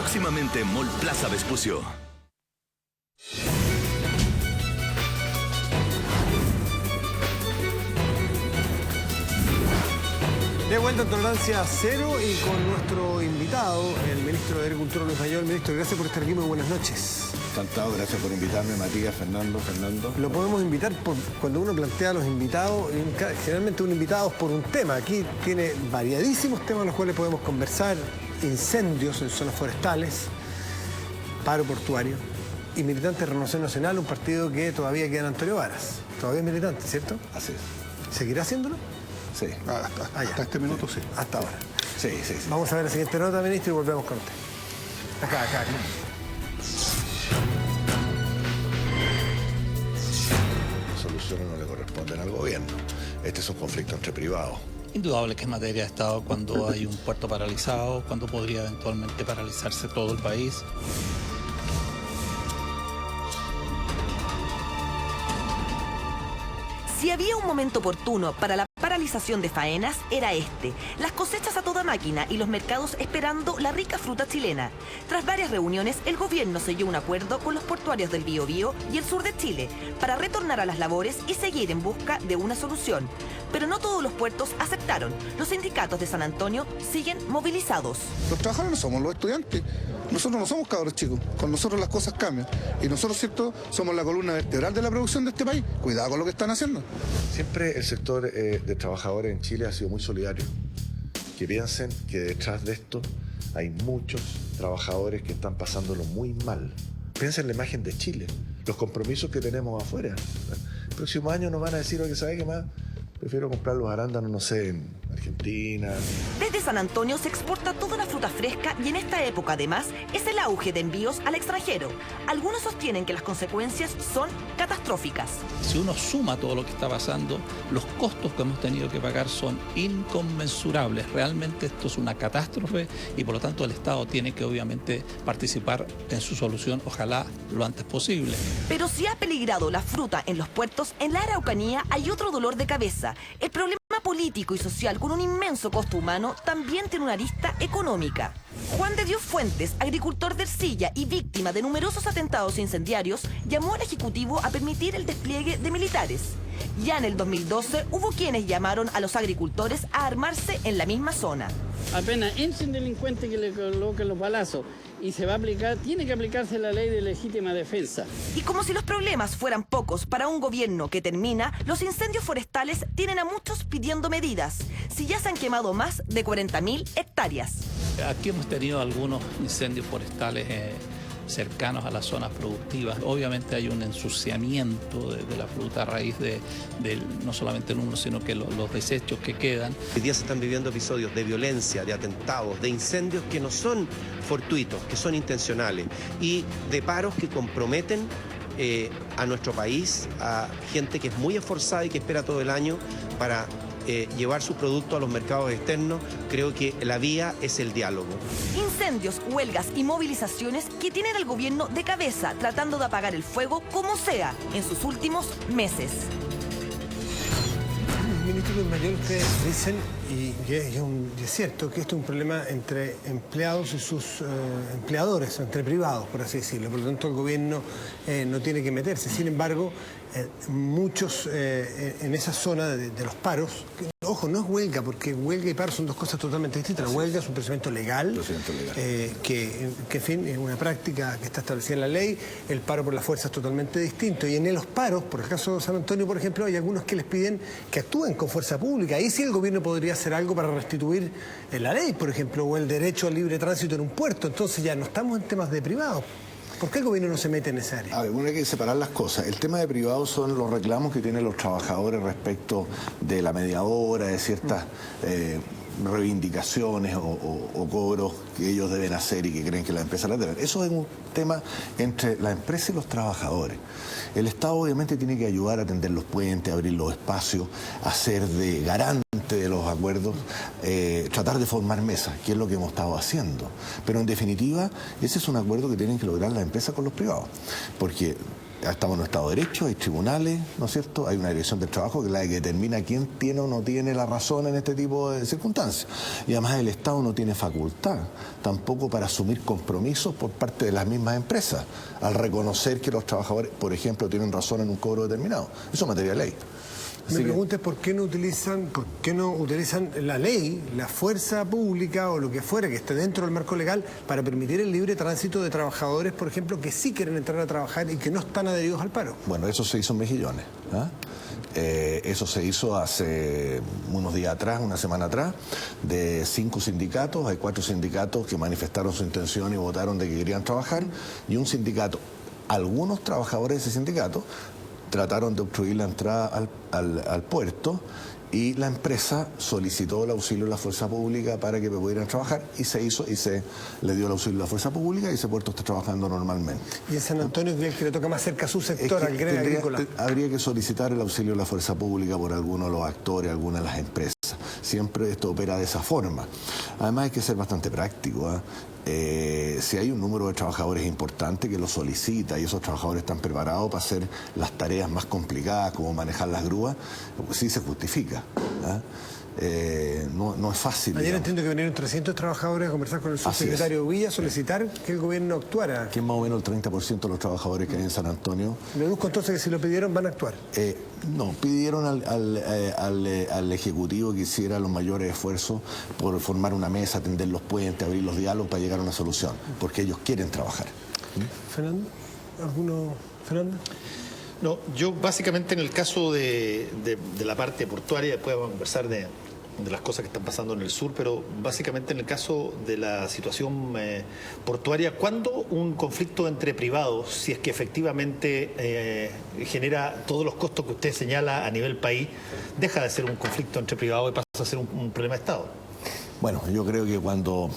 Próximamente en Mall Plaza Vespucio. De vuelta en Tolerancia Cero y con nuestro invitado, el ministro de Agricultura, Luis Mayor. Ministro, gracias por estar aquí, muy buenas noches. Encantado, gracias por invitarme, Matías, Fernando. Lo podemos invitar cuando uno plantea a los invitados, generalmente un invitado es por un tema. Aquí tiene variadísimos temas los cuales podemos conversar: incendios en zonas forestales, paro portuario y militantes de Renovación Nacional, un partido que todavía queda en Antonio Varas. Todavía es militante, ¿cierto? Así es. ¿Seguirá haciéndolo? Sí, hasta este minuto sí. Hasta ahora. Sí. Vamos a ver la siguiente nota, ministro, y volvemos con usted. Acá. Las soluciones no le corresponden al gobierno. Este es un conflicto entre privados. Indudable que es materia de Estado cuando hay un puerto paralizado, cuando podría eventualmente paralizarse todo el país. Si había un momento oportuno para la paralización de faenas, era este. Las cosechas a toda máquina y los mercados esperando la rica fruta chilena. Tras varias reuniones, el gobierno selló un acuerdo con los portuarios del Biobío y el sur de Chile para retornar a las labores y seguir en busca de una solución. Pero no todos los puertos aceptaron. Los sindicatos de San Antonio siguen movilizados. Los trabajadores no somos los estudiantes. Nosotros no somos cabros chicos. Con nosotros las cosas cambian. Y nosotros, ¿cierto?, somos la columna vertebral de la producción de este país. Cuidado con lo que están haciendo. Siempre el sector de trabajadores en Chile ha sido muy solidario. Que piensen que detrás de esto hay muchos trabajadores que están pasándolo muy mal. Piensen en la imagen de Chile, los compromisos que tenemos afuera. El próximo año nos van a decir, oye, ¿sabe qué más? Prefiero comprar los arándanos, no sé, en Argentina. Desde San Antonio se exporta toda la fruta fresca y en esta época, además, es el auge de envíos al extranjero. Algunos sostienen que las consecuencias son catastróficas. Si uno suma todo lo que está pasando, los costos que hemos tenido que pagar son inconmensurables. Realmente esto es una catástrofe y por lo tanto el Estado tiene que obviamente participar en su solución, ojalá lo antes posible. Pero si ha peligrado la fruta en los puertos, en la Araucanía hay otro dolor de cabeza. El problema político y social con un inmenso costo humano también tiene una arista económica. Juan de Dios Fuentes, agricultor de Ercilla y víctima de numerosos atentados incendiarios, llamó al Ejecutivo a permitir el despliegue de militares. Ya en el 2012 hubo quienes llamaron a los agricultores a armarse en la misma zona. Apenas entre un delincuente que le coloquen los balazos y se va a aplicar, tiene que aplicarse la ley de legítima defensa. Y como si los problemas fueran pocos para un gobierno que termina, los incendios forestales tienen a muchos pidiendo medidas. Si ya se han quemado más de 40.000 hectáreas. Aquí hemos tenido algunos incendios forestales cercanos a las zonas productivas. Obviamente hay un ensuciamiento de la fruta a raíz de no solamente el humo, sino que los desechos que quedan. Hoy día se están viviendo episodios de violencia, de atentados, de incendios que no son fortuitos, que son intencionales, y de paros que comprometen a nuestro país, a gente que es muy esforzada y que espera todo el año para llevar su producto a los mercados externos. Creo que la vía es el diálogo. Incendios, huelgas y movilizaciones que tienen al gobierno de cabeza tratando de apagar el fuego como sea en sus últimos meses. Ministro Luis Mayor, ustedes dicen, y es cierto, que esto es un problema entre empleados y sus empleadores, entre privados, por así decirlo. Por lo tanto, el gobierno no tiene que meterse. Sin embargo, muchos en esa zona de los paros, ojo, no es huelga, porque huelga y paro son dos cosas totalmente distintas. La huelga es un procedimiento legal, que en fin, es una práctica que está establecida en la ley. El paro por la fuerza es totalmente distinto. Y en los paros, por el caso de San Antonio, por ejemplo, hay algunos que les piden que actúen con fuerza pública. Ahí sí el gobierno podría hacer algo para restituir la ley, por ejemplo, o el derecho al libre tránsito en un puerto. Entonces ya no estamos en temas de privados. ¿Por qué el gobierno no se mete en esa área? A ver, uno hay que separar las cosas. El tema de privados son los reclamos que tienen los trabajadores respecto de la media hora, de ciertas reivindicaciones o cobros que ellos deben hacer y que creen que la empresa las debe. Eso es un tema entre la empresa y los trabajadores. El Estado obviamente tiene que ayudar a atender los puentes, abrir los espacios, hacer de garante de los acuerdos, tratar de formar mesas, que es lo que hemos estado haciendo. Pero en definitiva, ese es un acuerdo que tienen que lograr las empresas con los privados. Porque estamos en un Estado de Derecho, hay tribunales, ¿no es cierto? Hay una dirección del trabajo que es la que determina quién tiene o no tiene la razón en este tipo de circunstancias. Y además el Estado no tiene facultad tampoco para asumir compromisos por parte de las mismas empresas, al reconocer que los trabajadores, por ejemplo, tienen razón en un cobro determinado. Eso es materia de ley. Mi pregunta es por qué no utilizan la ley, la fuerza pública o lo que fuera que esté dentro del marco legal para permitir el libre tránsito de trabajadores, por ejemplo, que sí quieren entrar a trabajar y que no están adheridos al paro. Bueno, eso se hizo en Mejillones. Eso se hizo hace unos días atrás, una semana atrás, de 5 sindicatos. Hay 4 sindicatos que manifestaron su intención y votaron de que querían trabajar, y un sindicato. Algunos trabajadores de ese sindicato trataron de obstruir la entrada al puerto, y la empresa solicitó el auxilio de la fuerza pública para que pudieran trabajar, y se hizo, y se le dio el auxilio de la fuerza pública, y ese puerto está trabajando normalmente. ¿Y en San Antonio, que es el que le toca más cerca a su sector, al gremio agrícola? Habría que solicitar el auxilio de la fuerza pública por algunos de los actores, algunas de las empresas. Siempre esto opera de esa forma. Además hay que ser bastante práctico. Si hay un número de trabajadores importante que lo solicita y esos trabajadores están preparados para hacer las tareas más complicadas, como manejar las grúas, pues sí se justifica. No es fácil. Ayer entiendo que vinieron 300 trabajadores a conversar con el subsecretario Villa, a solicitar que el gobierno actuara. Que es más o menos el 30% de los trabajadores que hay en San Antonio. Deduzco entonces que si lo pidieron van a actuar. No, pidieron al Ejecutivo que hiciera los mayores esfuerzos por formar una mesa, atender los puentes, abrir los diálogos para llegar a una solución, porque ellos quieren trabajar. ¿Fernando? ¿Alguno? ¿Fernando? No, yo básicamente en el caso de la parte portuaria, después vamos a conversar de las cosas que están pasando en el sur, pero básicamente en el caso de la situación portuaria, ¿cuándo un conflicto entre privados, si es que efectivamente genera todos los costos que usted señala a nivel país, deja de ser un conflicto entre privados y pasa a ser un problema de Estado? Bueno, yo creo que cuando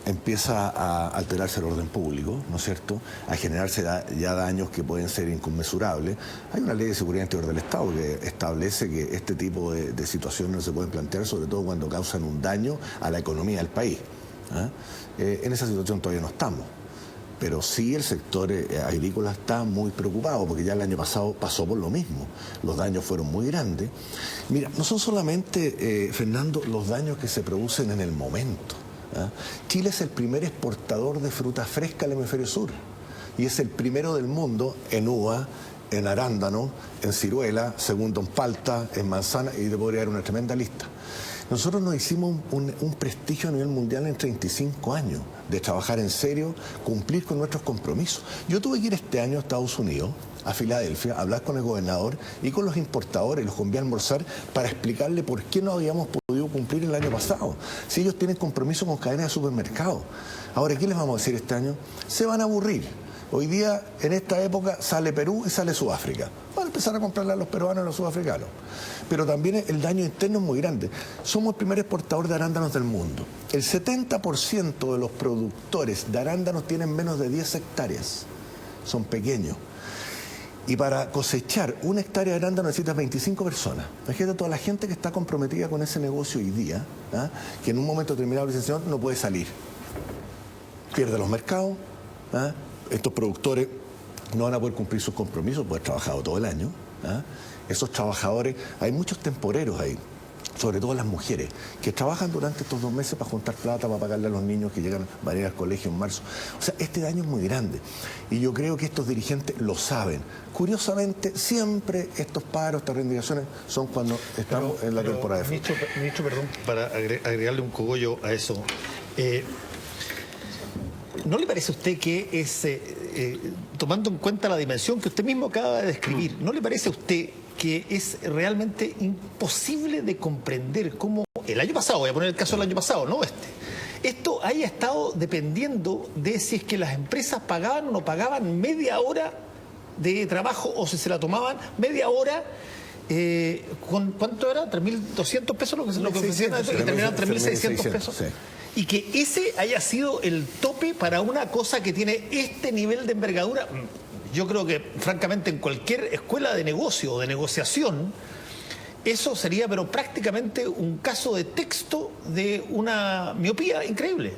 empieza a alterarse el orden público, ¿no es cierto?, a generarse ya daños que pueden ser inconmensurables. Hay una ley de seguridad interior del Estado que establece que este tipo de situaciones no se pueden plantear, sobre todo cuando causan un daño a la economía del país. En esa situación todavía no estamos, pero sí el sector agrícola está muy preocupado, porque ya el año pasado pasó por lo mismo. Los daños fueron muy grandes. Mira, no son solamente, Fernando, los daños que se producen en el momento. Chile es el primer exportador de fruta fresca al hemisferio sur, y es el primero del mundo en uva, en arándano, en ciruela, segundo en palta, en manzana, y te podría dar una tremenda lista. Nosotros nos hicimos un prestigio a nivel mundial en 35 años de trabajar en serio, cumplir con nuestros compromisos. Yo tuve que ir este año a Estados Unidos, a Filadelfia, a hablar con el gobernador y con los importadores, los convié a almorzar para explicarle por qué no habíamos podido cumplir el año pasado. Si ellos tienen compromiso con cadenas de supermercados. Ahora, ¿qué les vamos a decir este año? Se van a aburrir. Hoy día, en esta época, sale Perú y sale Sudáfrica. Van a empezar a comprarle a los peruanos y a los sudafricanos. Pero también el daño interno es muy grande. Somos el primer exportador de arándanos del mundo. El 70% de los productores de arándanos tienen menos de 10 hectáreas. Son pequeños. Y para cosechar 1 hectárea de arándano necesitas 25 personas. Imagínate toda la gente que está comprometida con ese negocio hoy día, que en un momento determinado de la licitación no puede salir. Pierde los mercados. Estos productores no van a poder cumplir sus compromisos, porque han trabajado todo el año. Esos trabajadores, hay muchos temporeros ahí, sobre todo las mujeres, que trabajan durante estos 2 meses para juntar plata, para pagarle a los niños que llegan a ir al colegio en marzo. O sea, este daño es muy grande, y yo creo que estos dirigentes lo saben. Curiosamente, siempre estos paros, estas reivindicaciones, son cuando estamos en la temporada de frío. Ministro, perdón, para agregarle un cogollo a eso. ¿No le parece a usted que es, tomando en cuenta la dimensión que usted mismo acaba de describir, ¿no le parece a usted que es realmente imposible de comprender cómo el año pasado, voy a poner el caso del año pasado, no esto haya estado dependiendo de si es que las empresas pagaban o no pagaban media hora de trabajo, o si se la tomaban media hora? ¿Cuánto era? ¿3.200 pesos lo que ofrecían? Y terminaban 3.600 pesos. Sí. Y que ese haya sido el tope para una cosa que tiene este nivel de envergadura. Yo creo que, francamente, en cualquier escuela de negocio o de negociación, eso sería, pero prácticamente un caso de texto de una miopía increíble.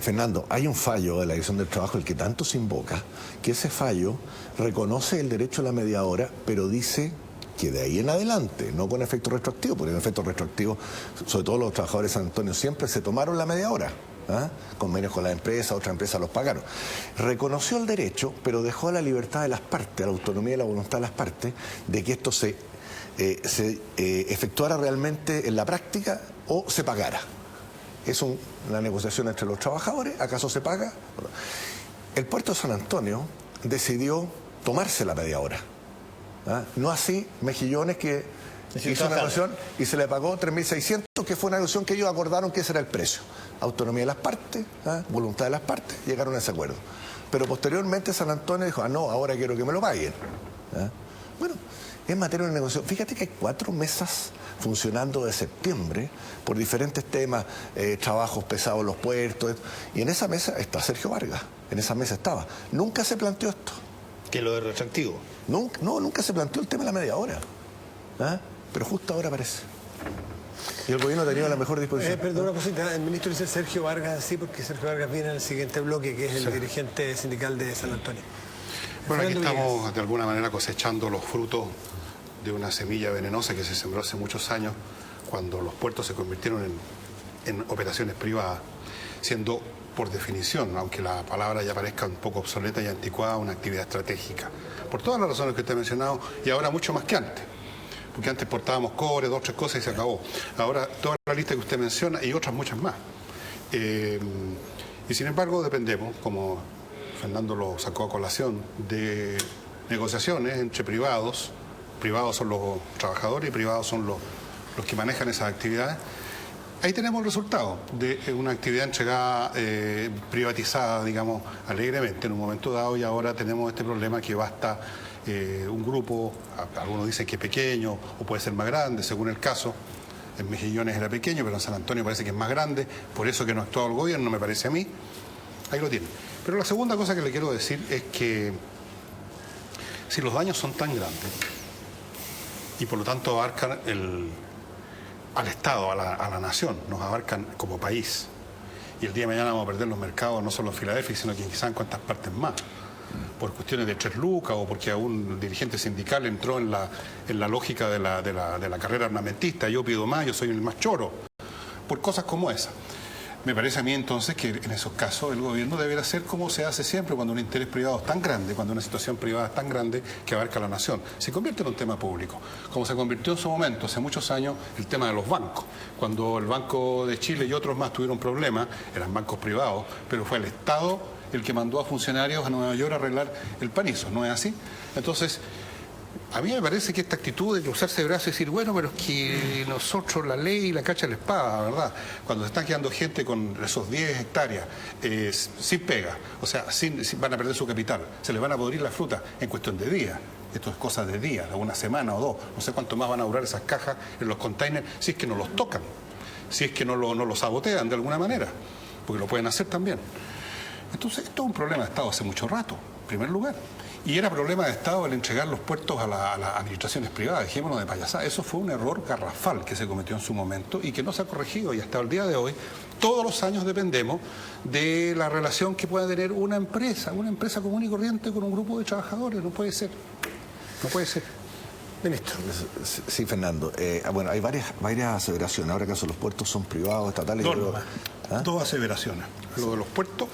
Fernando, hay un fallo de la División del Trabajo, el que tanto se invoca, que ese fallo reconoce el derecho a la media hora, pero dice que de ahí en adelante, no con efecto retroactivo, porque en efecto retroactivo, sobre todo los trabajadores de San Antonio, siempre se tomaron la media hora. Convenios con la empresa, otras empresas los pagaron. Reconoció el derecho, pero dejó a la libertad de las partes, a la autonomía y la voluntad de las partes, de que esto se efectuara realmente en la práctica o se pagara. Es una negociación entre los trabajadores, ¿acaso se paga? El puerto de San Antonio decidió tomarse la media hora. No así Mejillones, que hizo una negociación y se le pagó 3.600, que fue una negociación que ellos acordaron que ese era el precio. Autonomía de las partes, voluntad de las partes, llegaron a ese acuerdo. Pero posteriormente San Antonio dijo, no, ahora quiero que me lo paguen. Bueno, en materia de negociación, fíjate que hay 4 mesas funcionando de septiembre por diferentes temas, trabajos pesados en los puertos, y en esa mesa está Sergio Vargas, en esa mesa estaba. Nunca se planteó esto. ¿Que lo de retroactivo? Nunca se planteó el tema de la media hora. Pero justo ahora aparece. Y el gobierno ha tenido la mejor disposición. Perdón, una cosita. El ministro dice Sergio Vargas, sí, porque Sergio Vargas viene en el siguiente bloque, que es el dirigente sindical de San Antonio. Bueno, aquí estamos de alguna manera cosechando los frutos de una semilla venenosa que se sembró hace muchos años, cuando los puertos se convirtieron en operaciones privadas, siendo por definición, aunque la palabra ya parezca un poco obsoleta y anticuada, una actividad estratégica. Por todas las razones que usted ha mencionado, y ahora mucho más que antes. Porque antes portábamos cobre, 2 o 3 cosas y se acabó. Ahora toda la lista que usted menciona y otras muchas más. Y sin embargo dependemos, como Fernando lo sacó a colación, de negociaciones entre privados. Privados son los trabajadores y privados son los que manejan esas actividades. Ahí tenemos el resultado de una actividad entregada, privatizada, digamos, alegremente en un momento dado, y ahora tenemos este problema que basta un grupo, algunos dicen que es pequeño o puede ser más grande, según el caso. En Mejillones era pequeño, pero en San Antonio parece que es más grande, por eso que no ha actuado el gobierno, me parece a mí. Ahí lo tienen. Pero la segunda cosa que le quiero decir es que si los daños son tan grandes y por lo tanto abarcan al Estado, a la nación, nos abarcan como país, y el día de mañana vamos a perder los mercados no solo en Filadelfia, sino que quizás en cuantas partes más, por cuestiones de 3 lucas o porque algún dirigente sindical entró en la lógica de la carrera armamentista, yo pido más, yo soy el más choro, por cosas como esas. Me parece a mí entonces que en esos casos el gobierno deberá hacer como se hace siempre cuando un interés privado es tan grande, cuando una situación privada es tan grande que abarca a la nación. Se convierte en un tema público, como se convirtió en su momento, hace muchos años, el tema de los bancos. Cuando el Banco de Chile y otros más tuvieron problemas, eran bancos privados, pero fue el Estado el que mandó a funcionarios a Nueva York a arreglar el panizo, ¿no es así? Entonces, a mí me parece que esta actitud de cruzarse de brazos y decir, bueno, pero es que nosotros la ley y la cacha de la espada, ¿verdad? Cuando se están quedando gente con esos 10 hectáreas sin pega, o sea, van a perder su capital, se les van a podrir las frutas en cuestión de días. Esto es cosa de días, de una semana o 2. No sé cuánto más van a durar esas cajas en los containers si es que no los tocan, si es que no los sabotean de alguna manera, porque lo pueden hacer también. Entonces, esto es un problema de Estado hace mucho rato, en primer lugar. Y era problema de Estado el entregar los puertos a las administraciones privadas, dejémonos de payasada. Eso fue un error garrafal que se cometió en su momento y que no se ha corregido. Y hasta el día de hoy, todos los años dependemos de la relación que pueda tener una empresa común y corriente con un grupo de trabajadores. No puede ser. No puede ser. Ministro. Sí, Fernando. Bueno, hay varias aseveraciones. Ahora que los puertos son privados, estatales. Dos aseveraciones. Lo de los puertos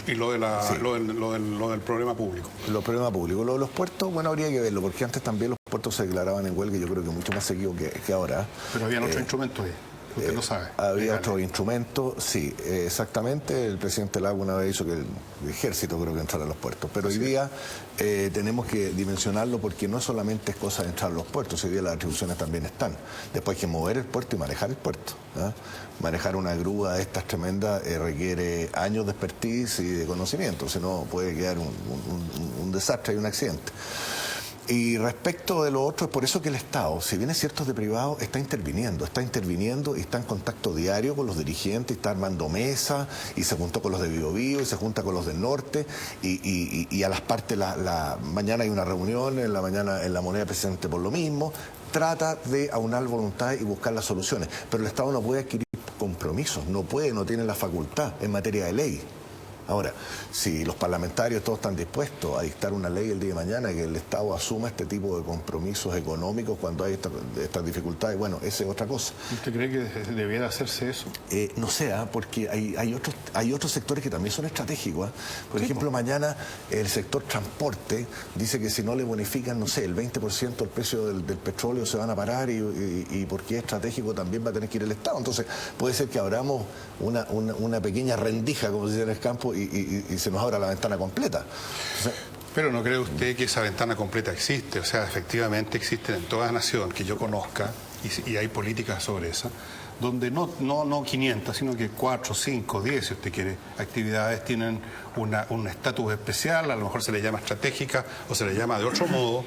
y lo del problema público. Lo de los puertos, bueno, habría que verlo, porque antes también los puertos se declaraban en huelga, yo creo que mucho más seguido que ahora. Pero había otro instrumento ahí. Usted lo sabe. Había otro instrumento, sí, exactamente. El presidente Lago una vez hizo que el ejército creo que entrara a los puertos. Pero hoy día tenemos que dimensionarlo porque no solamente es cosa de entrar a los puertos, hoy día las atribuciones también están. Después hay que mover el puerto y manejar el puerto. Manejar una grúa de estas tremendas requiere años de expertise y de conocimiento, si no puede quedar un desastre y un accidente. Y respecto de lo otro, es por eso que el Estado, si bien es cierto de privado, está interviniendo y está en contacto diario con los dirigentes, está armando mesas, y se juntó con los de Biobío, y se junta con los del norte, y a las partes, mañana hay una reunión, en la mañana en La Moneda precisamente por lo mismo, trata de aunar voluntad y buscar las soluciones, pero el Estado no puede adquirir compromisos, no tiene la facultad en materia de ley. Ahora, si los parlamentarios todos están dispuestos a dictar una ley el día de mañana que el Estado asuma este tipo de compromisos económicos cuando hay estas dificultades, bueno, esa es otra cosa. ¿Usted cree que debiera hacerse eso? No sé, porque hay otros sectores que también son estratégicos. Por ejemplo, mañana el sector transporte dice que si no le bonifican, no sé, el 20% el precio del petróleo se van a parar y porque es estratégico también va a tener que ir el Estado. Entonces, puede ser que abramos una pequeña rendija, como se dice en el campo, y se nos abra la ventana completa. O sea, pero ¿no cree usted que esa ventana completa existe? O sea, efectivamente existen en toda nación que yo conozca, y hay políticas sobre esa, donde no 500, sino que 4, 5, 10, si usted quiere, actividades tienen un estatus especial, a lo mejor se le llama estratégica o se le llama de otro modo,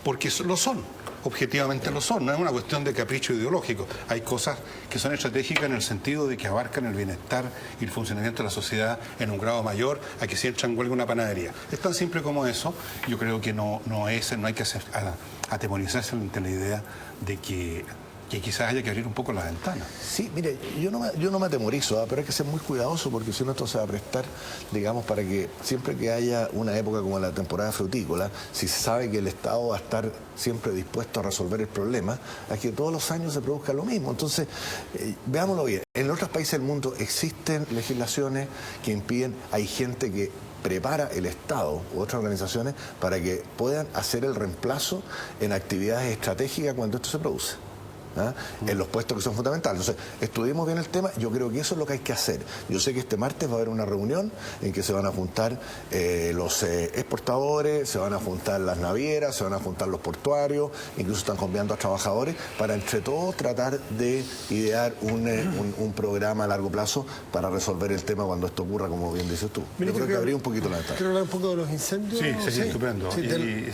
porque lo son. Objetivamente lo son, no es una cuestión de capricho ideológico. Hay cosas que son estratégicas en el sentido de que abarcan el bienestar y el funcionamiento de la sociedad en un grado mayor a que si entra en huelga una panadería. Es tan simple como eso. Yo creo que no hay que atemorizarse ante la idea de que quizás haya que abrir un poco las ventanas. Sí, mire, yo no me atemorizo, pero hay que ser muy cuidadoso porque si no esto se va a prestar, digamos, para que siempre que haya una época como la temporada frutícola, si se sabe que el Estado va a estar siempre dispuesto a resolver el problema, a que todos los años se produzca lo mismo. Entonces, veámoslo bien, en otros países del mundo existen legislaciones que impiden, hay gente que prepara el Estado u otras organizaciones para que puedan hacer el reemplazo en actividades estratégicas cuando esto se produce. En los puestos que son fundamentales. Entonces, estudiemos bien el tema, yo creo que eso es lo que hay que hacer. Yo sé que este martes va a haber una reunión en que se van a juntar los exportadores, se van a juntar las navieras, se van a juntar los portuarios, incluso están convidando a trabajadores para entre todos tratar de idear un programa a largo plazo para resolver el tema cuando esto ocurra, como bien dices tú. Yo creo que abrir un poquito la ventana. ¿Quiero hablar un poco de los incendios? Sí, sería estupendo. Sí, dale.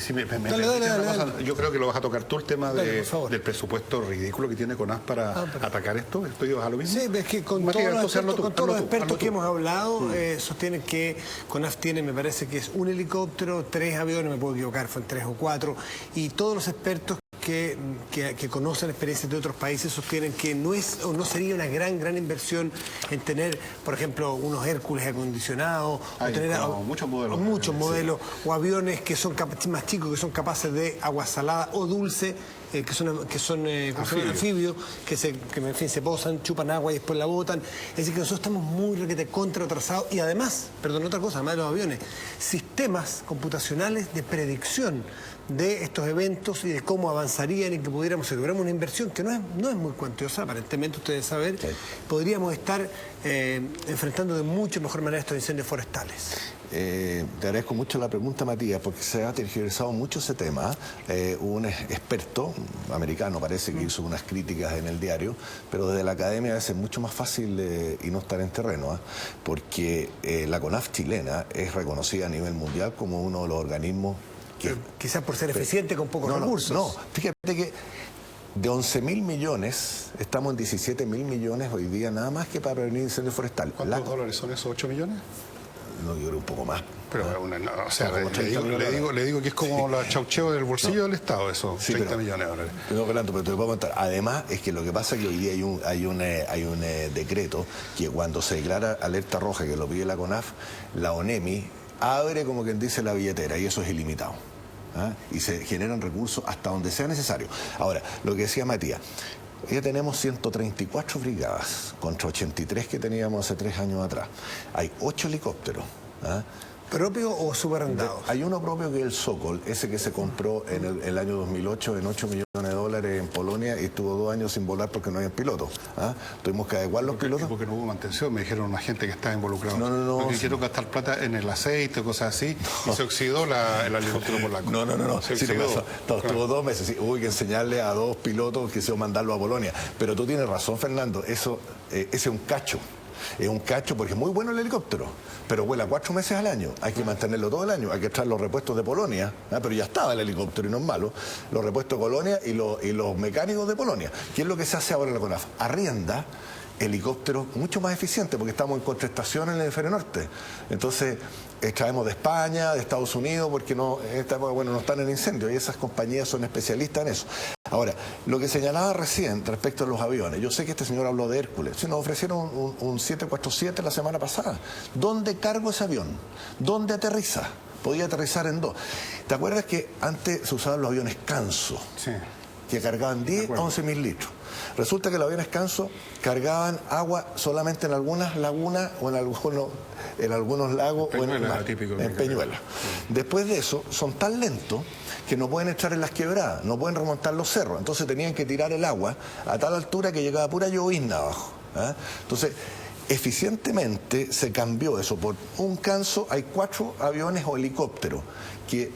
Yo creo que lo vas a tocar tú el tema del presupuesto ridículo que tiene CONAF para atacar esto. ¿Esto vas a lo mismo? Sí, es que con todos los expertos que hemos hablado sostienen que CONAF tiene, me parece que es un helicóptero, 3 aviones, me puedo equivocar, fueron 3 o 4, y todos los expertos que conocen experiencias de otros países sostienen que no sería una gran inversión en tener, por ejemplo, unos Hércules acondicionados, o tener muchos modelos, o aviones que son más chicos, que son capaces de agua salada o dulce, que son anfibios, que en fin se posan, chupan agua y después la botan. Es decir, que nosotros estamos muy contra atrasados y además, perdón, otra cosa, además de los aviones, sistemas computacionales de predicción de estos eventos y de cómo avanzarían y que pudiéramos, si tuviéramos una inversión que no es muy cuantiosa, aparentemente ustedes saben, podríamos estar enfrentando de mucho mejor manera estos incendios forestales. Te agradezco mucho la pregunta, Matías, porque se ha tergiversado mucho ese tema. Un experto americano parece que hizo unas críticas en el diario, pero desde la academia a veces es mucho más fácil y no estar en terreno, porque la CONAF chilena es reconocida a nivel mundial como uno de los organismos que... Quizás por ser eficiente con pocos recursos. No, fíjate que de 11.000 millones, estamos en 17.000 millones hoy día, nada más que para prevenir incendios forestales. ¿Cuántos dólares son esos? ¿8 millones? No, yo creo un poco más. Pero le digo que es como la chaucheo del bolsillo del Estado, eso, sí, 30 millones de dólares. No, Fernando, pero te lo puedo contar. Además, es que lo que pasa es que hoy día hay un decreto que cuando se declara alerta roja, que lo pide la CONAF, la ONEMI abre, como quien dice, la billetera, y eso es ilimitado. Y se generan recursos hasta donde sea necesario. Ahora, lo que decía Matías, ya tenemos 134 brigadas contra 83 que teníamos hace 3 años atrás. Hay 8 helicópteros. ¿Propio o subarrendado? Hay uno propio que es el Sokol, ese que se compró en el año 2008 en 8 millones de dólares en Polonia y estuvo 2 años sin volar porque no había pilotos. Tuvimos que adecuar los pilotos. Porque no hubo mantención, me dijeron una gente que estaba involucrada. No. Porque quiero gastar plata en el aceite, cosas así, y se oxidó el helicóptero polaco. No. Sí, estuvo 2 meses. Sí, hubo que enseñarle a 2 pilotos que se mandarlo a Polonia. Pero tú tienes razón, Fernando, ese es un cacho. Es un cacho porque es muy bueno el helicóptero, pero vuela 4 meses al año. Hay que mantenerlo todo el año. Hay que traer los repuestos de Polonia, pero ya estaba el helicóptero y no es malo. Los repuestos de Polonia y los mecánicos de Polonia. ¿Qué es lo que se hace ahora en la CONAF? Arrienda helicópteros mucho más eficientes porque estamos en contraestación en el hemisferio norte. Entonces, traemos de España, de Estados Unidos, porque en esta época no están en incendio y esas compañías son especialistas en eso. Ahora, lo que señalaba recién respecto a los aviones, yo sé que este señor habló de Hércules, se nos ofrecieron un 747 la semana pasada. ¿Dónde cargo ese avión? ¿Dónde aterriza? Podía aterrizar en 2. ¿Te acuerdas que antes se usaban los aviones Canso? Sí. Que cargaban 10 a 11 mil litros. Resulta que los aviones Canso cargaban agua solamente en algunas lagunas o en algunos lagos o en Peñuelas. Después de eso, son tan lentos que no pueden echar en las quebradas, no pueden remontar los cerros. Entonces tenían que tirar el agua a tal altura que llegaba pura llovizna abajo. Entonces, eficientemente se cambió eso. Por un Canso hay 4 aviones o helicópteros que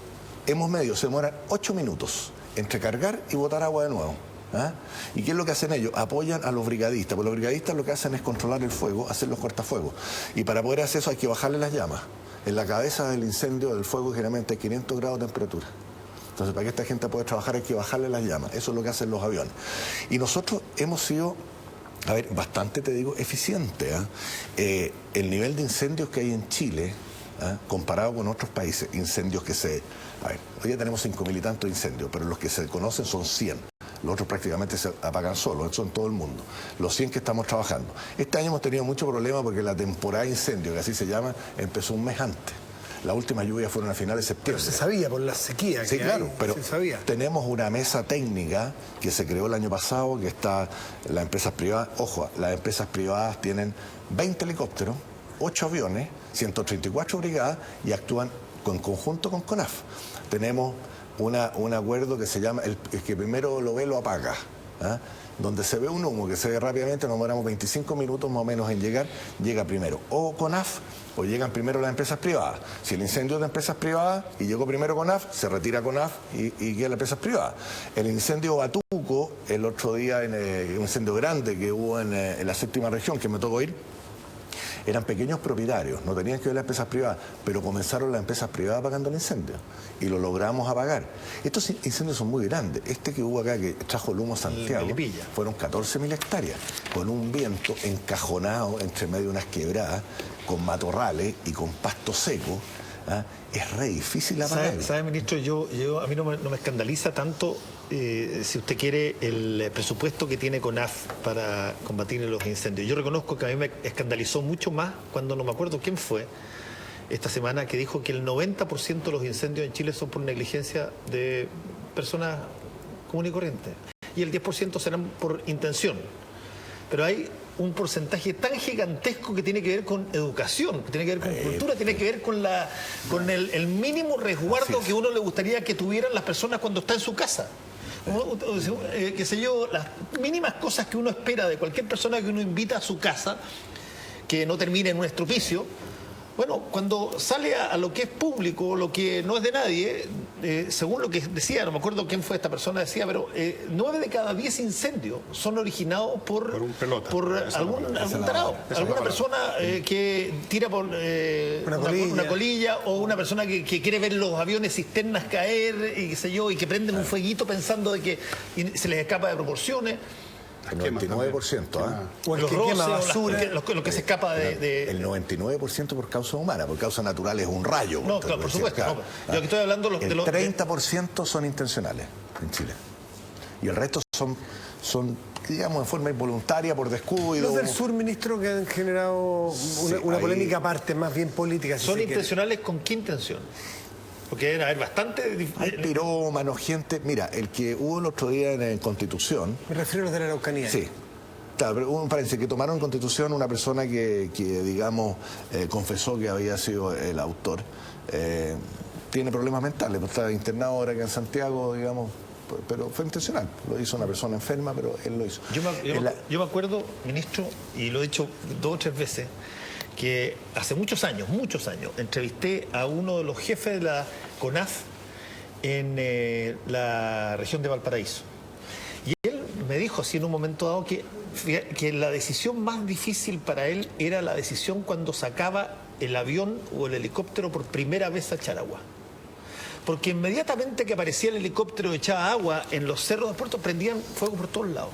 hemos medido, se demoran 8 minutos entre cargar y botar agua de nuevo. ¿Y qué es lo que hacen ellos? Apoyan a los brigadistas, porque los brigadistas lo que hacen es controlar el fuego, hacer los cortafuegos. Y para poder hacer eso hay que bajarle las llamas. En la cabeza del incendio, del fuego, generalmente hay 500 grados de temperatura. Entonces, para que esta gente pueda trabajar hay que bajarle las llamas. Eso es lo que hacen los aviones. Y nosotros hemos sido, bastante, te digo, eficientes. El nivel de incendios que hay en Chile, comparado con otros países, incendios que hoy ya tenemos 5.000 y tantos incendios, pero los que se conocen son 100. Los otros prácticamente se apagan solos, eso en todo el mundo. Los 100 que estamos trabajando. Este año hemos tenido mucho problema porque la temporada de incendio, que así se llama, empezó un mes antes. Las últimas lluvias fueron a finales de septiembre. Pero se sabía por la sequía. Sí, claro, pero se sabía. Tenemos una mesa técnica que se creó el año pasado, que está las empresas privadas. Ojo, las empresas privadas tienen 20 helicópteros, 8 aviones, 134 brigadas y actúan en conjunto con CONAF. Tenemos un acuerdo que se llama, el que primero lo ve lo apaga, donde se ve un humo que se ve rápidamente, nos demoramos 25 minutos más o menos en llegar, llega primero o CONAF o llegan primero las empresas privadas. Si el incendio es de empresas privadas y llegó primero CONAF, se retira CONAF y queda las empresas privadas. El incendio Batuco, el otro día, un incendio grande que hubo en la 7ª región, que me tocó ir, eran pequeños propietarios, no tenían que ver las empresas privadas, pero comenzaron las empresas privadas apagando el incendio y lo logramos apagar. Estos incendios son muy grandes. Este que hubo acá, que trajo el humo a Santiago, fueron 14.000 hectáreas, con un viento encajonado entre medio de unas quebradas, con matorrales y con pasto seco. Es re difícil apagar. ¿Sabe, ministro? A mí no me escandaliza tanto, si usted quiere, el presupuesto que tiene CONAF para combatir los incendios. Yo reconozco que a mí me escandalizó mucho más cuando no me acuerdo quién fue esta semana que dijo que el 90% de los incendios en Chile son por negligencia de personas comunes y corrientes y el 10% serán por intención. Pero hay un porcentaje tan gigantesco que tiene que ver con educación, que tiene que ver con cultura, tiene que ver con el mínimo resguardo que uno le gustaría que tuvieran las personas cuando está en su casa. Qué sé yo, las mínimas cosas que uno espera de cualquier persona que uno invita a su casa, que no termine en un estropicio. Bueno, cuando sale a lo que es público, lo que no es de nadie, según lo que decía, no me acuerdo quién fue esta persona, decía, pero 9 de cada 10 incendios son originados por un pelota, por algún tarado, alguna persona que tira por una colilla o una persona que quiere ver los aviones cisternas caer y qué sé yo, y que prenden un fueguito pensando de que se les escapa de proporciones. El 99%, o el que quema basura, lo que se escapa de... El 99% por causa humana, por causa natural es un rayo. No, claro, por supuesto. No, yo aquí estoy hablando de los... El 30% son intencionales en Chile. Y el resto son, digamos, en forma involuntaria, por descuido. Los del sur, ministro, que han generado una polémica aparte, más bien política. ¿Son intencionales con qué intención? Porque deben haber bastante... Hay pirómanos, gente... Mira, el que hubo el otro día en Constitución... Me refiero a los de la Araucanía. Sí. Claro, pero un paréntesis, que tomaron en Constitución una persona que digamos, confesó que había sido el autor. Tiene problemas mentales, está internado ahora acá en Santiago, digamos, pero fue intencional. Lo hizo una persona enferma, pero él lo hizo. Yo me acuerdo, ministro, y lo he dicho 2 o 3 veces, que hace muchos años, entrevisté a uno de los jefes de la CONAF en la región de Valparaíso. Y él me dijo así en un momento dado que la decisión más difícil para él era la decisión cuando sacaba el avión o el helicóptero por primera vez a echar agua. Porque inmediatamente que aparecía el helicóptero y echaba agua en los cerros de Puerto, prendían fuego por todos lados.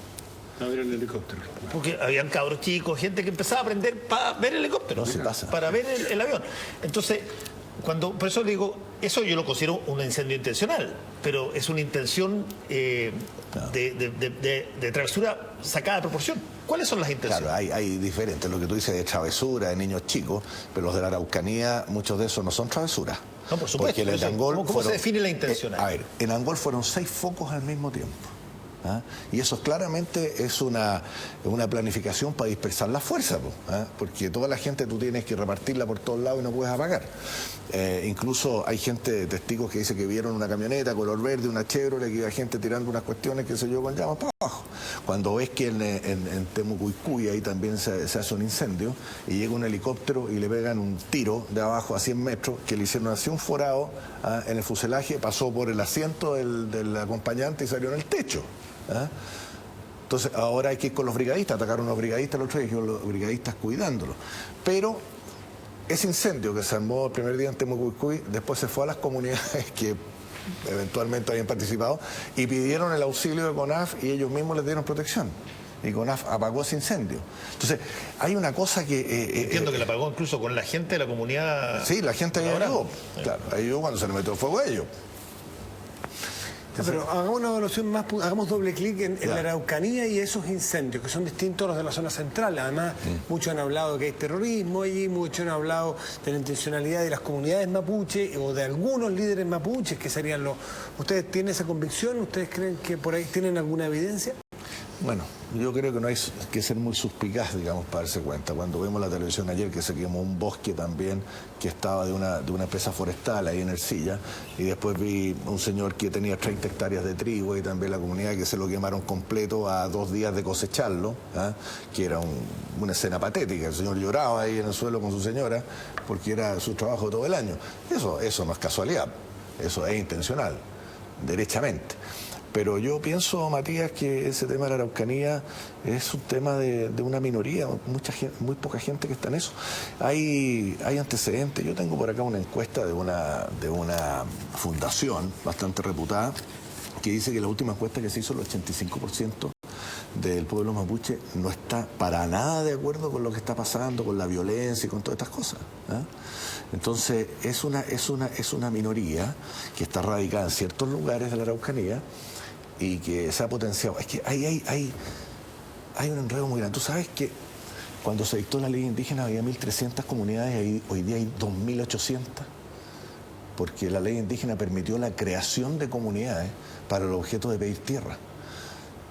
A ver el helicóptero. Porque habían cabros chicos, gente que empezaba a prender para ver el helicóptero, para ver el avión. Entonces, por eso le digo, eso yo lo considero un incendio intencional. pero es una intención de travesura sacada de proporción. ¿Cuáles son las intenciones? Claro, hay diferentes. Lo que tú dices de travesura, de niños chicos, pero los de la Araucanía, muchos de esos no son travesuras. No, por supuesto. Porque en Angol ¿Cómo se define la intención? A ver, en Angol fueron 6 focos al mismo tiempo. ¿Ah? Y eso claramente es una planificación para dispersar la fuerza, ¿ah? Porque toda la gente tú tienes que repartirla por todos lados y no puedes apagar. Incluso hay gente, testigos que dice que vieron una camioneta color verde, una Chevrolet, que iba gente tirando unas cuestiones, qué sé yo, con llamas para abajo. Cuando ves que en Temucuicui ahí también se hace un incendio y llega un helicóptero y le pegan un tiro de abajo a 100 metros, que le hicieron así un forado, ¿ah? En el fuselaje, pasó por el asiento del acompañante y salió en el techo. ¿Ah? Entonces ahora hay que ir con los brigadistas, atacaron a los brigadistas el otro día, y los brigadistas cuidándolo. Pero ese incendio que se armó el primer día en Temucuicui, después se fue a las comunidades que eventualmente habían participado y pidieron el auxilio de CONAF y ellos mismos les dieron protección. Y CONAF apagó ese incendio. Entonces, hay una cosa que... Entiendo que la apagó incluso con la gente de la comunidad... Sí, la gente ayudó. Claro, ayudó cuando se le metió fuego a ellos. Pero hagamos una evaluación más, hagamos doble clic en la Araucanía y esos incendios, que son distintos a los de la zona central. Además, muchos han hablado que hay terrorismo allí, muchos han hablado de la intencionalidad de las comunidades mapuche o de algunos líderes mapuches que serían los... ¿Ustedes tienen esa convicción? ¿Ustedes creen que por ahí tienen alguna evidencia? Bueno, yo creo que no hay que ser muy suspicaz, digamos, para darse cuenta. Cuando vemos la televisión ayer que se quemó un bosque también que estaba de una empresa forestal ahí en Ercilla, y después vi un señor que tenía 30 hectáreas de trigo y también la comunidad que se lo quemaron completo a 2 días de cosecharlo, ¿ah? Que era una escena patética. El señor lloraba ahí en el suelo con su señora porque era su trabajo todo el año. Eso no es casualidad, eso es intencional, derechamente. Pero yo pienso, Matías, que ese tema de la Araucanía es un tema de una minoría, muy poca gente que está en eso. Hay antecedentes. Yo tengo por acá una encuesta de una fundación bastante reputada que dice que la última encuesta que se hizo, el 85% del pueblo mapuche no está para nada de acuerdo con lo que está pasando, con la violencia y con todas estas cosas, ¿eh? Entonces es una minoría que está radicada en ciertos lugares de la Araucanía y que se ha potenciado. Es que hay un enredo muy grande. Tú sabes que cuando se dictó la ley indígena había 1.300 comunidades y hoy día hay 2.800, porque la ley indígena permitió la creación de comunidades para el objeto de pedir tierra.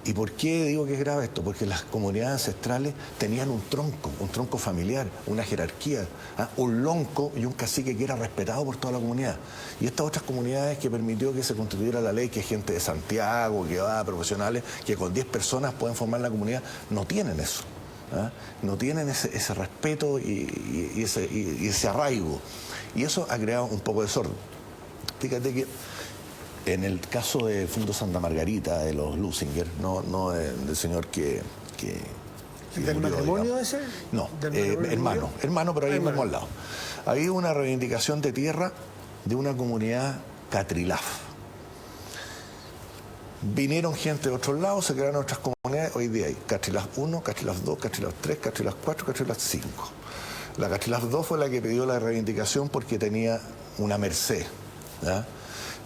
¿Y por qué digo que es grave esto? Porque las comunidades ancestrales tenían un tronco familiar, una jerarquía, un lonco y un cacique que era respetado por toda la comunidad. Y estas otras comunidades que permitió que se constituyera la ley, que es gente de Santiago, que va a profesionales, que con 10 personas pueden formar la comunidad, no tienen eso. No tienen ese respeto y ese arraigo. Y eso ha creado un poco de desorden. Fíjate que en el caso del Fundo Santa Margarita, de los Lusinger, no del señor que ¿Del matrimonio ese? No, hermano, pero ahí mismo al lado. Había una reivindicación de tierra de una comunidad Catrilaf. Vinieron gente de otros lados, se crearon otras comunidades. Hoy día hay Catrilaf 1, Catrilaf 2, Catrilaf 3, Catrilaf 4, Catrilaf 5. La Catrilaf 2 fue la que pidió la reivindicación porque tenía una merced, ¿ya?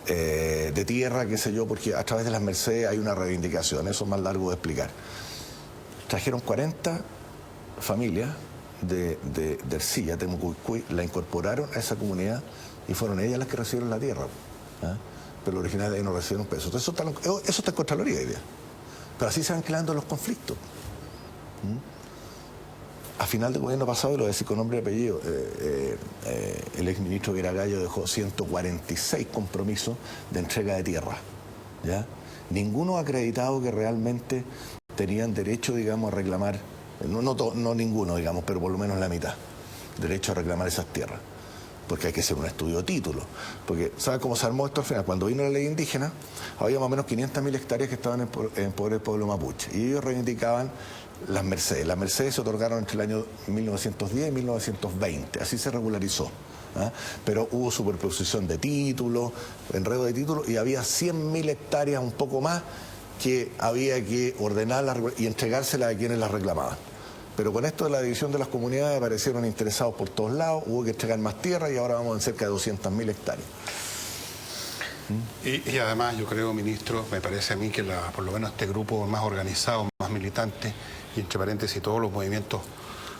De tierra, qué sé yo, porque a través de las mercedes hay una reivindicación, eso es más largo de explicar. Trajeron 40 familias de Ercilla, Temucuicui, la incorporaron a esa comunidad y fueron ellas las que recibieron la tierra, ¿eh? Pero los originales de ahí no recibieron un peso. Entonces eso está en Contraloría hoy día. Pero así se van creando los conflictos. A final del gobierno pasado, y lo voy a decir con nombre y apellido, el exministro Viragallo dejó 146 compromisos de entrega de tierra, ¿ya? Ninguno ha acreditado que realmente tenían derecho, digamos, a reclamar, no ninguno, digamos, pero por lo menos la mitad, derecho a reclamar esas tierras. Porque hay que hacer un estudio de título. Porque, ¿sabes cómo se armó esto al final? Cuando vino la ley indígena, había más o menos 500.000 hectáreas que estaban en poder del pueblo mapuche. Y ellos reivindicaban las mercedes. Las mercedes se otorgaron entre el año 1910 y 1920. Así se regularizó. ¿eh? Pero hubo superposición de títulos, enredo de títulos, y había 100.000 hectáreas, un poco más, que había que ordenarlas y entregárselas a quienes las reclamaban. Pero con esto de la división de las comunidades aparecieron interesados por todos lados, hubo que entregar más tierra y ahora vamos en cerca de 200.000 hectáreas. Y además yo creo, ministro, me parece a mí que por lo menos este grupo más organizado, más militante, y entre paréntesis todos los movimientos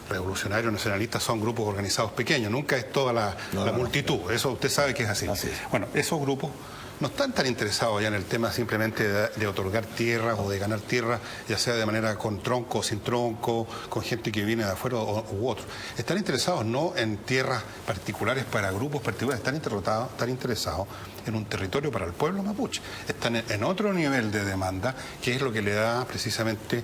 revolucionarios nacionalistas son grupos organizados pequeños, nunca es toda la multitud, eso usted sabe que es así. Bueno, esos grupos no están tan interesados ya en el tema simplemente de otorgar tierras o de ganar tierras, ya sea de manera con tronco o sin tronco, con gente que viene de afuera u otro. Están interesados no en tierras particulares para grupos particulares, están interesados en un territorio para el pueblo mapuche. Están en otro nivel de demanda, que es lo que le da precisamente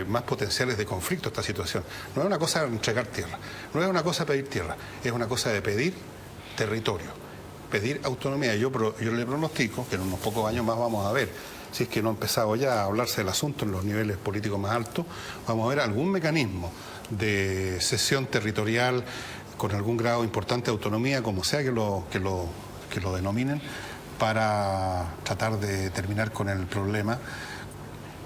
más potenciales de conflicto a esta situación. No es una cosa de entregar tierra, no es una cosa de pedir tierra, es una cosa de pedir territorio. Pedir autonomía. Yo le pronostico que en unos pocos años más vamos a ver, si es que no ha empezado ya a hablarse del asunto en los niveles políticos más altos, vamos a ver algún mecanismo de cesión territorial con algún grado importante de autonomía, como sea que lo denominen, para tratar de terminar con el problema,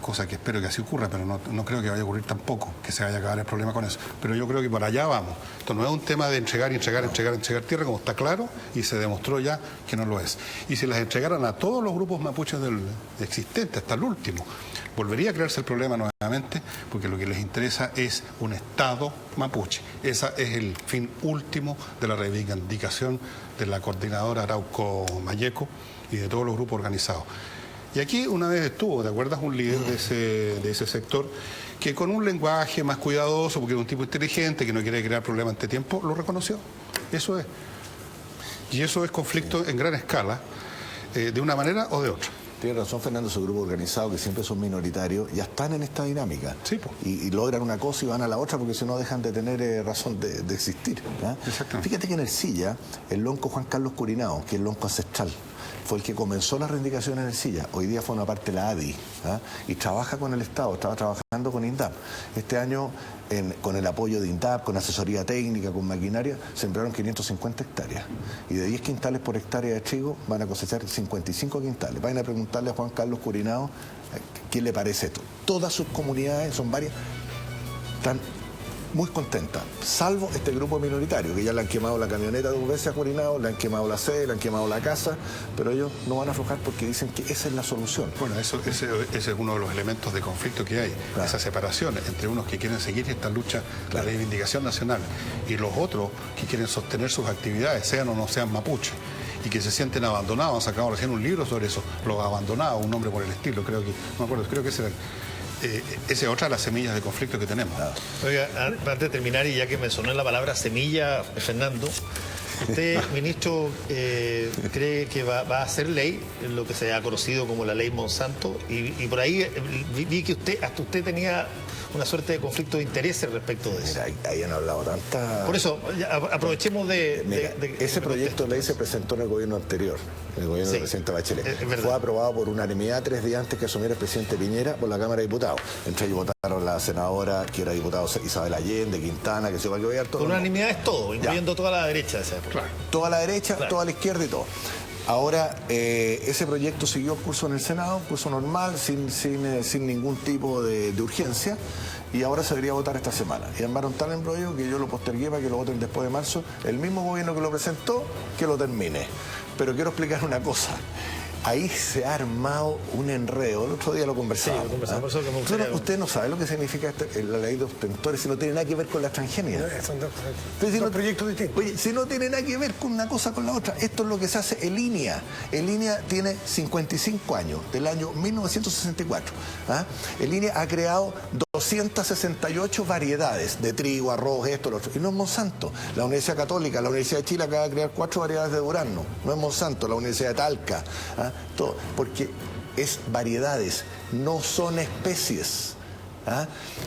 cosa que espero que así ocurra, pero no creo que vaya a ocurrir tampoco, que se vaya a acabar el problema con eso. Pero yo creo que por allá vamos. Esto no es un tema de entregar tierra, como está claro, y se demostró ya que no lo es. Y si las entregaran a todos los grupos mapuches existentes, hasta el último, volvería a crearse el problema nuevamente, porque lo que les interesa es un Estado mapuche. Ese es el fin último de la reivindicación de la coordinadora Arauco Malleco y de todos los grupos organizados. Y aquí una vez estuvo, ¿te acuerdas? Un líder de ese sector que con un lenguaje más cuidadoso, porque es un tipo inteligente, que no quiere crear problemas ante tiempo, lo reconoció. Eso es. Y eso es conflicto en gran escala, de una manera o de otra. Tiene razón, Fernando, su grupo organizado, que siempre son minoritarios, ya están en esta dinámica. Sí, pues. Y logran una cosa y van a la otra, porque si no dejan de tener razón de existir. Exactamente. Fíjate que en Ercilla, el lonco Juan Carlos Curinao, que es el lonco ancestral, fue el que comenzó la reivindicación en Ercilla. Hoy día forma parte de la ADI, y trabaja con el Estado, estaba trabajando con INDAP. Este año, con el apoyo de INDAP, con asesoría técnica, con maquinaria, sembraron 550 hectáreas. Y de 10 quintales por hectárea de trigo van a cosechar 55 quintales. Vayan a preguntarle a Juan Carlos Curinao qué le parece esto. Todas sus comunidades, son varias, están muy contentas, salvo este grupo minoritario, que ya le han quemado la camioneta 2 veces a Curinao, le han quemado la sede, le han quemado la casa, pero ellos no van a aflojar porque dicen que esa es la solución. Bueno, ese es uno de los elementos de conflicto que hay, esa separación entre unos que quieren seguir esta lucha, la reivindicación nacional, y los otros que quieren sostener sus actividades, sean o no sean mapuches, y que se sienten abandonados. Han sacado recién un libro sobre eso, Los Abandonados, un nombre por el estilo, creo que ese era esa es otra de las semillas de conflicto que tenemos. Oiga, antes de terminar, y ya que mencioné la palabra semilla, Fernando, usted, ministro, cree que va a hacer ley, lo que se ha conocido como la ley Monsanto, y por ahí vi que hasta usted tenía una suerte de conflicto de intereses respecto de eso. Mira, ahí han hablado tantas... Por eso, aprovechemos ese proyecto de ley se presentó en el gobierno anterior, en el gobierno del presidente Bachelet. Fue aprobado por unanimidad 3 días antes que asumiera el presidente Piñera por la Cámara de Diputados. Entre ellos votaron la senadora, que era diputada Isabel Allende, Quintana, que se va a quedar todo. Con unanimidad es todo, incluyendo toda la derecha de esa época. Claro. Toda la derecha, toda la izquierda y todo. Ahora, ese proyecto siguió curso en el Senado, curso normal, sin ningún tipo de urgencia, y ahora se debería votar esta semana. Y armaron tal embrollo que yo lo postergué para que lo voten después de marzo. El mismo gobierno que lo presentó, que lo termine. Pero quiero explicar una cosa. Ahí se ha armado un enredo. El otro día lo conversamos. Sí, lo conversamos. Usted no sabe lo que significa la ley de ostentores, si no tiene nada que ver con la transgenia. Son dos proyectos distintos. Oye, si no tiene nada que ver con una cosa con la otra, esto es lo que se hace en INEA. El INEA tiene 55 años, del año 1964. El INEA ha creado 268 variedades de trigo, arroz, esto, lo otro. Y no es Monsanto. La Universidad Católica, la Universidad de Chile acaba de crear 4 variedades de durazno. No es Monsanto, la Universidad de Talca. Todo, porque es variedades, no son especies.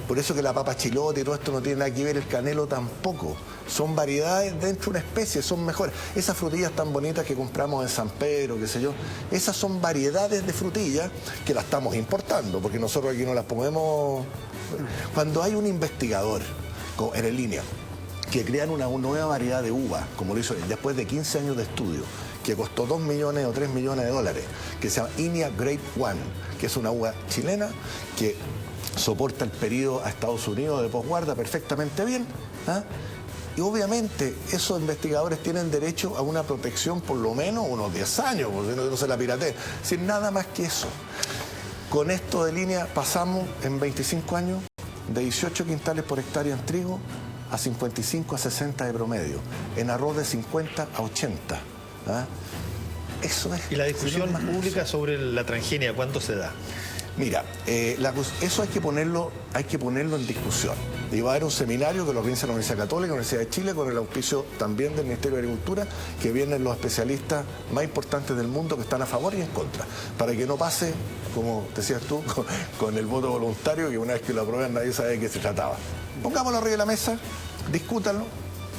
Por eso que la papa chilote y todo esto no tiene nada que ver, el canelo tampoco. Son variedades dentro de una especie, son mejores. Esas frutillas tan bonitas que compramos en San Pedro, qué sé yo, esas son variedades de frutillas que las estamos importando, porque nosotros aquí no las podemos... Cuando hay un investigador en el INEA que crean una nueva variedad de uva, como lo hizo él, después de 15 años de estudio, que costó 2 millones o 3 millones de dólares, que se llama INEA Grade 1, que es una uva chilena que soporta el periodo a Estados Unidos de posguarda perfectamente bien, Y obviamente esos investigadores tienen derecho a una protección por lo menos unos 10 años, porque no se la pirateen. Sin nada más que eso. Con esto de línea pasamos en 25 años de 18 quintales por hectárea en trigo a 55 a 60 de promedio, en arroz de 50 a 80. ¿Ah? Eso es. ¿Y la discusión pública sobre la transgenia cuándo se da? Mira, eso hay que ponerlo en discusión. Y va a haber un seminario que lo organiza la Universidad Católica, la Universidad de Chile, con el auspicio también del Ministerio de Agricultura, que vienen los especialistas más importantes del mundo que están a favor y en contra, para que no pase, como decías tú, con el voto voluntario, que una vez que lo aprueban nadie sabe de qué se trataba. Pongámoslo arriba de la mesa, discútanlo,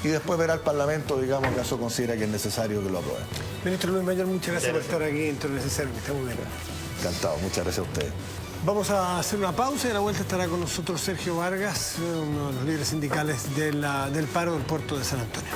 y después verá el Parlamento, digamos, caso considera que es necesario que lo aprueben. Ministro Luis Mayor, muchas gracias por estar aquí en Todo Necesario, que está muy bien. Encantado, muchas gracias a ustedes. Vamos a hacer una pausa y a la vuelta estará con nosotros Sergio Vargas, uno de los líderes sindicales del paro del puerto de San Antonio.